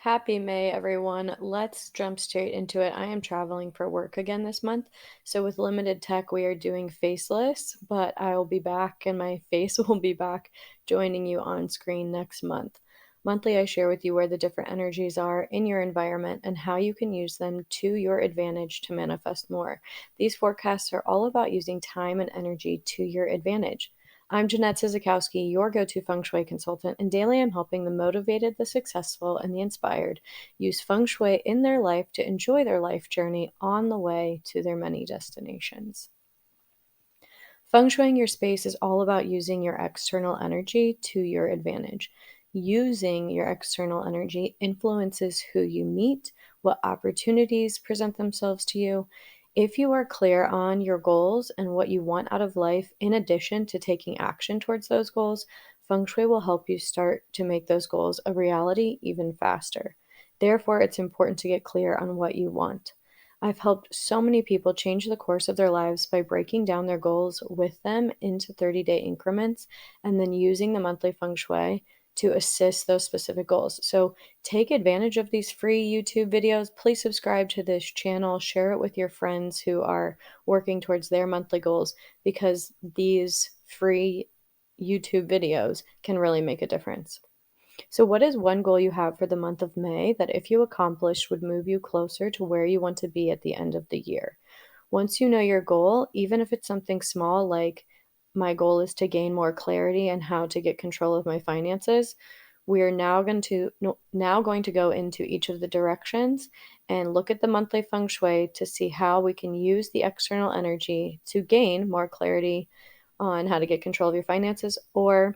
Happy May, everyone. Let's jump straight into it. I am traveling for work again this month. So, with limited tech, we are doing faceless, but I will be back and my face will be back joining you on screen next month. Monthly, I share with you where the different energies are in your environment and how you can use them to your advantage to manifest more. These forecasts are all about using time and energy to your advantage. I'm Jeanette Sizikowski, your go to Feng Shui consultant, and daily I'm helping the motivated, the successful, and the inspired use Feng Shui in their life to enjoy their life journey on the way to their many destinations. Feng Shuiing your space is all about using your external energy to your advantage. Using your external energy influences who you meet, what opportunities present themselves to you. If you are clear on your goals and what you want out of life, in addition to taking action towards those goals, Feng Shui will help you start to make those goals a reality even faster. Therefore, it's important to get clear on what you want. I've helped so many people change the course of their lives by breaking down their goals with them into 30-day increments and then using the monthly feng shui to assist those specific goals. So take advantage of these free YouTube videos. Please subscribe to this channel, share it with your friends who are working towards their monthly goals because these free YouTube videos can really make a difference. So, what is one goal you have for the month of May that, if you accomplished, would move you closer to where you want to be at the end of the year? Once you know your goal, even if it's something small like my goal is to gain more clarity and how to get control of my finances, we are now going to go into each of the directions and look at the monthly feng shui to see how we can use the external energy to gain more clarity on how to get control of your finances, or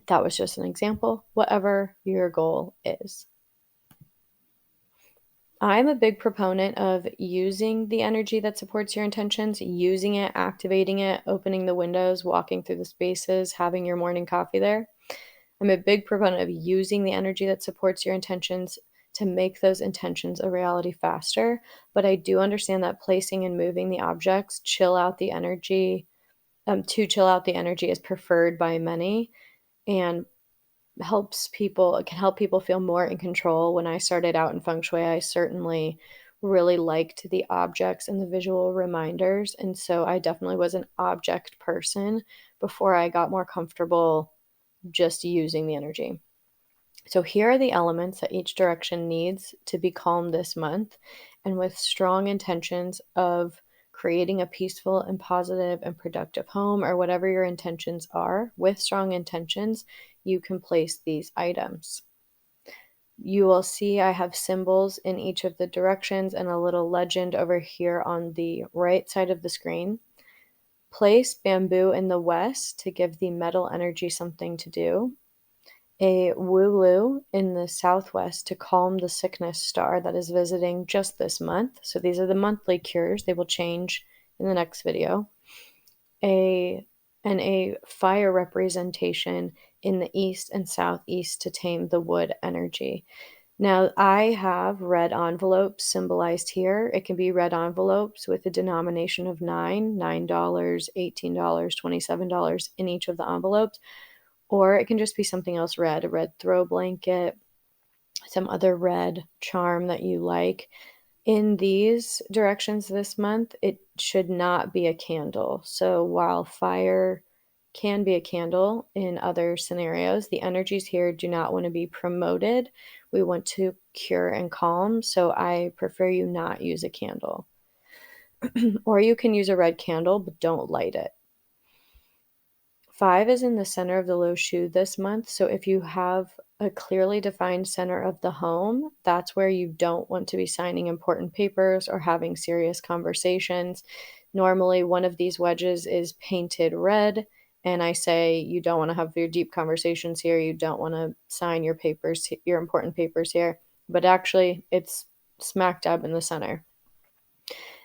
that was just an example, whatever your goal is. I'm a big proponent of using the energy that supports your intentions, using it, activating it, opening the windows, walking through the spaces, having your morning coffee there. I'm a big proponent of using the energy that supports your intentions to make those intentions a reality faster. But I do understand that placing and moving the objects to chill out the energy is preferred by many. And it can help people feel more in control. When I started out in feng shui, I certainly really liked the objects and the visual reminders, and so I definitely was an object person before I got more comfortable just using the energy. So here are the elements that each direction needs to be calm this month, and with strong intentions of creating a peaceful and positive and productive home, or whatever your intentions are, with strong intentions, you can place these items. You will see I have symbols in each of the directions and a little legend over here on the right side of the screen. Place bamboo in the west to give the metal energy something to do. A Wulu in the southwest to calm the sickness star that is visiting just this month. So these are the monthly cures. They will change in the next video. A fire representation in the east and southeast to tame the wood energy. Now, I have red envelopes symbolized here. It can be red envelopes with a denomination of $9, $18, $27 in each of the envelopes, or it can just be something else red, a red throw blanket, some other red charm that you like. In these directions this month, it should not be a candle. So while fire can be a candle in other scenarios, the energies here do not want to be promoted. We want to cure and calm. So I prefer you not use a candle. Or you can use a red candle, but don't light it. 5 is in the center of the low shu this month. So if you have a clearly defined center of the home, that's where you don't want to be signing important papers or having serious conversations. Normally, one of these wedges is painted red, and I say you don't want to have your deep conversations here. You don't want to sign your papers, your important papers here. But actually, it's smack dab in the center.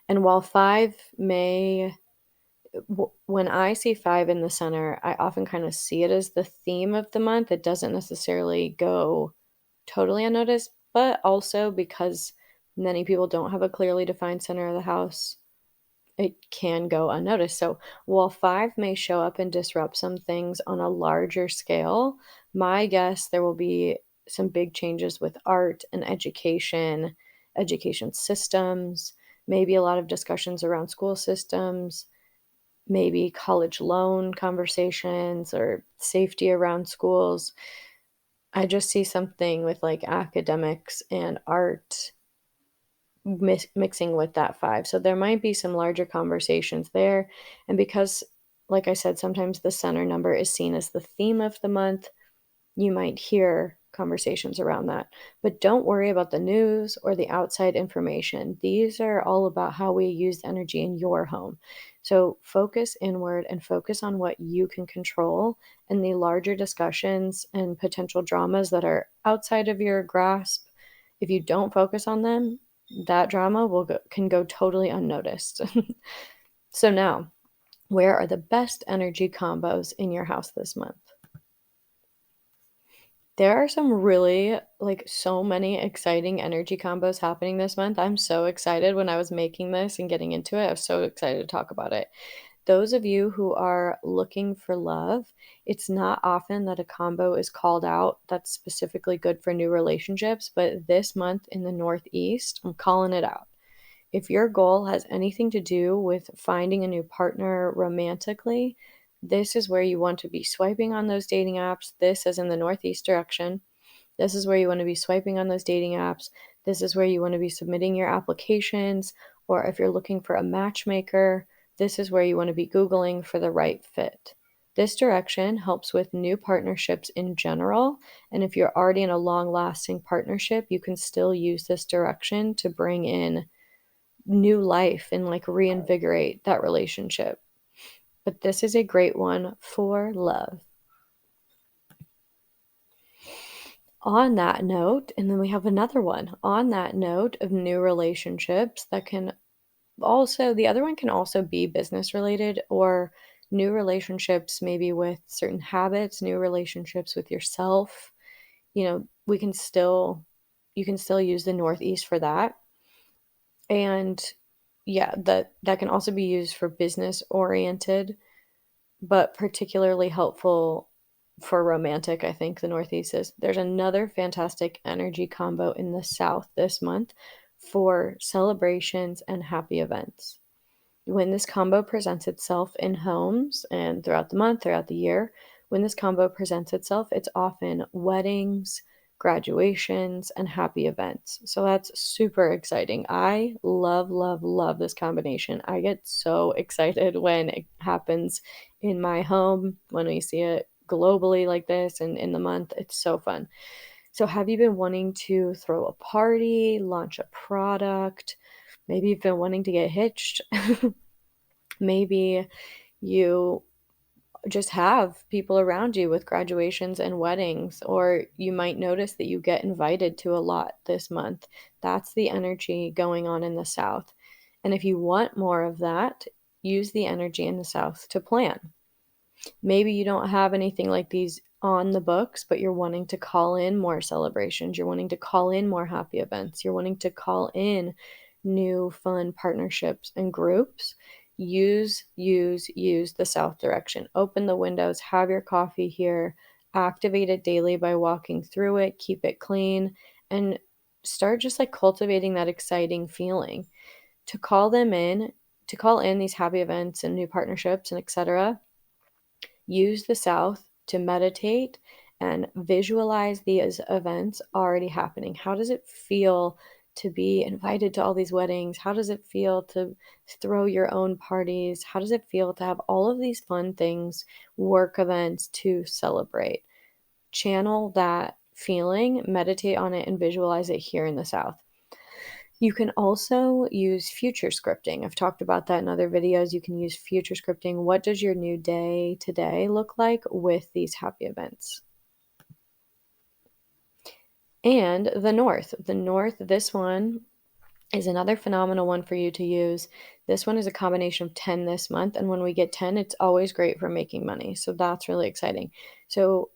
And while 5 may when I see 5 in the center, I often kind of see it as the theme of the month. It doesn't necessarily go totally unnoticed, but also because many people don't have a clearly defined center of the house, it can go unnoticed. So while 5 may show up and disrupt some things on a larger scale, my guess there will be some big changes with art and education systems, maybe a lot of discussions around school systems, maybe college loan conversations or safety around schools. I just see something with like academics and art mixing with that five. So there might be some larger conversations there. And because, like I said, sometimes the center number is seen as the theme of the month, you might hear conversations around that. But don't worry about the news or the outside information. These are all about how we use energy in your home. So focus inward and focus on what you can control, and the larger discussions and potential dramas that are outside of your grasp. If you don't focus on them, that drama can go totally unnoticed. So now, where are the best energy combos in your house this month? There are some really, like, so many exciting energy combos happening this month. I'm so excited when I was making this and getting into it. I was so excited to talk about it. Those of you who are looking for love, it's not often that a combo is called out that's specifically good for new relationships, but this month in the Northeast, I'm calling it out. If your goal has anything to do with finding a new partner romantically, this is where you want to be swiping on those dating apps. This is in the Northeast direction. This is where you want to be swiping on those dating apps. This is where you want to be submitting your applications. Or if you're looking for a matchmaker, this is where you want to be Googling for the right fit. This direction helps with new partnerships in general. And if you're already in a long lasting partnership, you can still use this direction to bring in new life and like reinvigorate that relationship. But this is a great one for love. On that note, and then we have another one on that note of new relationships that can also, the other one can also be business related or new relationships, maybe with certain habits, new relationships with yourself. We can still, you can still use the Northeast for that. And yeah, that can also be used for business oriented, but particularly helpful for romantic. I think the Northeast is. There's another fantastic energy combo in the South this month for celebrations and happy events. When this combo presents itself in homes and throughout the month, throughout the year, when this combo presents itself, it's often weddings, graduations, and happy events. So that's super exciting. I love, love, love this combination. I get so excited when it happens in my home, when we see it globally like this and in the month. It's so fun. So, have you been wanting to throw a party, launch a product? Maybe you've been wanting to get hitched. Maybe you just have people around you with graduations and weddings, or you might notice that you get invited to a lot this month. That's the energy going on in the South. And if you want more of that, use the energy in the South to plan. Maybe you don't have anything like these on the books, but you're wanting to call in more celebrations. You're wanting to call in more happy events. You're wanting to call in new fun partnerships and groups. Use the South direction. Open the windows, have your coffee here, activate it daily by walking through it, keep it clean, and start just like cultivating that exciting feeling. To call them in, to call in these happy events and new partnerships and etc., use the South to meditate and visualize these events already happening. How does it feel to be invited to all these weddings? How does it feel to throw your own parties? How does it feel to have all of these fun things, work events to celebrate? Channel that feeling, meditate on it, and visualize it here in the South. You can also use future scripting. I've talked about that in other videos. You can use future scripting. What does your new day today look like with these happy events? And the North. The North, this one is another phenomenal one for you to use. This one is a combination of 10 this month. And when we get 10, it's always great for making money. So that's really exciting. So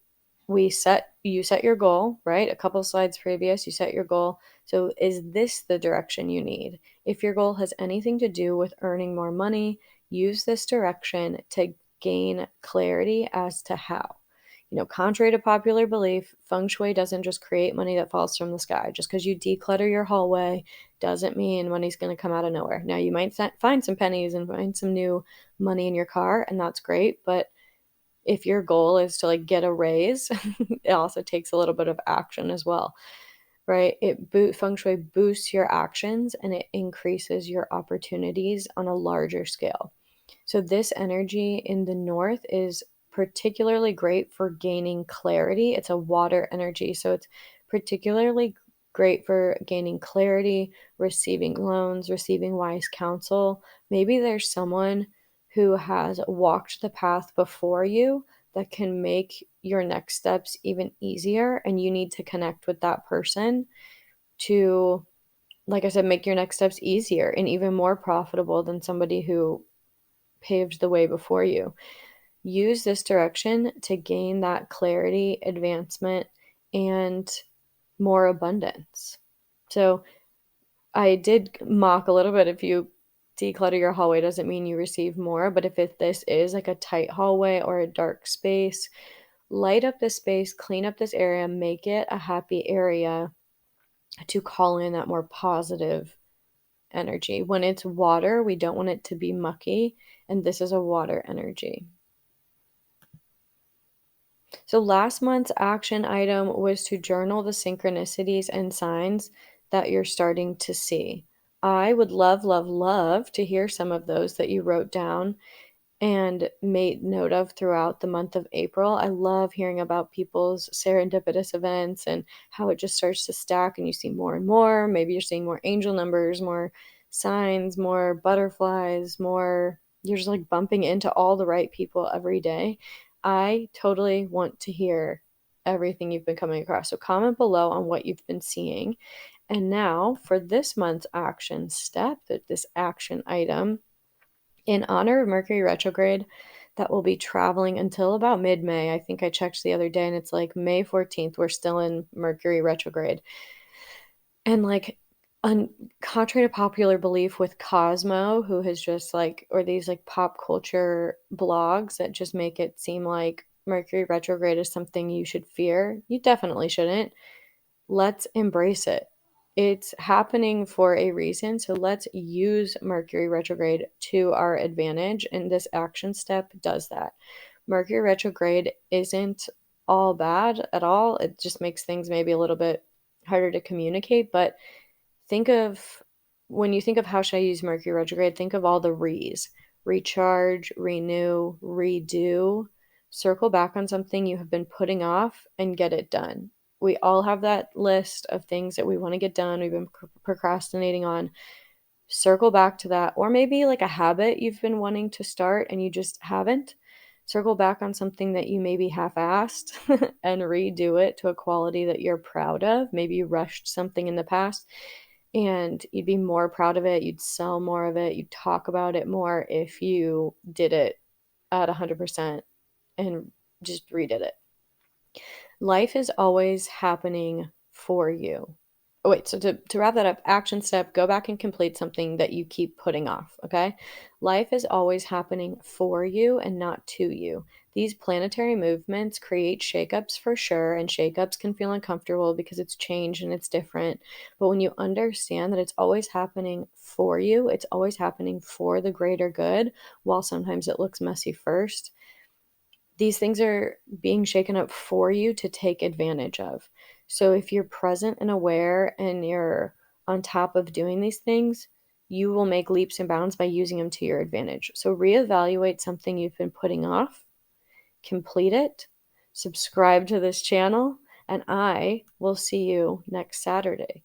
you set your goal, right? A couple slides previous, you set your goal. So is this the direction you need? If your goal has anything to do with earning more money, use this direction to gain clarity as to how. Contrary to popular belief, Feng Shui doesn't just create money that falls from the sky. Just because you declutter your hallway doesn't mean money's going to come out of nowhere. Now, you might find some pennies and find some new money in your car, and that's great. But if your goal is to like get a raise, it also takes a little bit of action as well, right? Feng Shui boosts your actions and it increases your opportunities on a larger scale. So this energy in the north is particularly great for gaining clarity. It's a water energy, so it's particularly great for gaining clarity, receiving loans, receiving wise counsel. Maybe there's someone who has walked the path before you that can make your next steps even easier, and you need to connect with that person to, like I said, make your next steps easier and even more profitable than somebody who paved the way before you. Use this direction to gain that clarity, advancement, and more abundance. So I did mock a little bit. If you declutter your hallway doesn't mean you receive more, but if this is like a tight hallway or a dark space, light up this space, clean up this area, make it a happy area to call in that more positive energy. When it's water, we don't want it to be mucky, and this is a water energy. So last month's action item was to journal the synchronicities and signs that you're starting to see. I would love, love, love to hear some of those that you wrote down and made note of throughout the month of April. I love hearing about people's serendipitous events and how it just starts to stack and you see more and more. Maybe you're seeing more angel numbers, more signs, more butterflies, more, you're just like bumping into all the right people every day. I totally want to hear everything you've been coming across. So comment below on what you've been seeing. And now for this month's action step, this action item, in honor of Mercury retrograde, that will be traveling until about mid-May. I think I checked the other day and it's like May 14th. We're still in Mercury retrograde. And like, contrary to popular belief with Cosmo, who has just like, or these like pop culture blogs that just make it seem like Mercury retrograde is something you should fear, you definitely shouldn't. Let's embrace it. It's happening for a reason. So let's use Mercury retrograde to our advantage. And this action step does that. Mercury retrograde isn't all bad at all. It just makes things maybe a little bit harder to communicate. But think of, when you think of how should I use Mercury retrograde, think of all the re's: recharge, renew, redo, circle back on something you have been putting off and get it done. We all have that list of things that we want to get done, we've been procrastinating on. Circle back to that, or maybe like a habit you've been wanting to start and you just haven't. Circle back on something that you maybe half-assed and redo it to a quality that you're proud of. Maybe you rushed something in the past and you'd be more proud of it, you'd sell more of it, you'd talk about it more if you did it at 100% and just redid it. Life is always happening for you. Oh, wait, so to wrap that up, action step, go back and complete something that you keep putting off, okay? Life is always happening for you and not to you. These planetary movements create shakeups for sure, and shakeups can feel uncomfortable because it's change and it's different. But when you understand that it's always happening for you, it's always happening for the greater good, while sometimes it looks messy first, these things are being shaken up for you to take advantage of. So if you're present and aware and you're on top of doing these things, you will make leaps and bounds by using them to your advantage. So reevaluate something you've been putting off, complete it, subscribe to this channel, and I will see you next Saturday.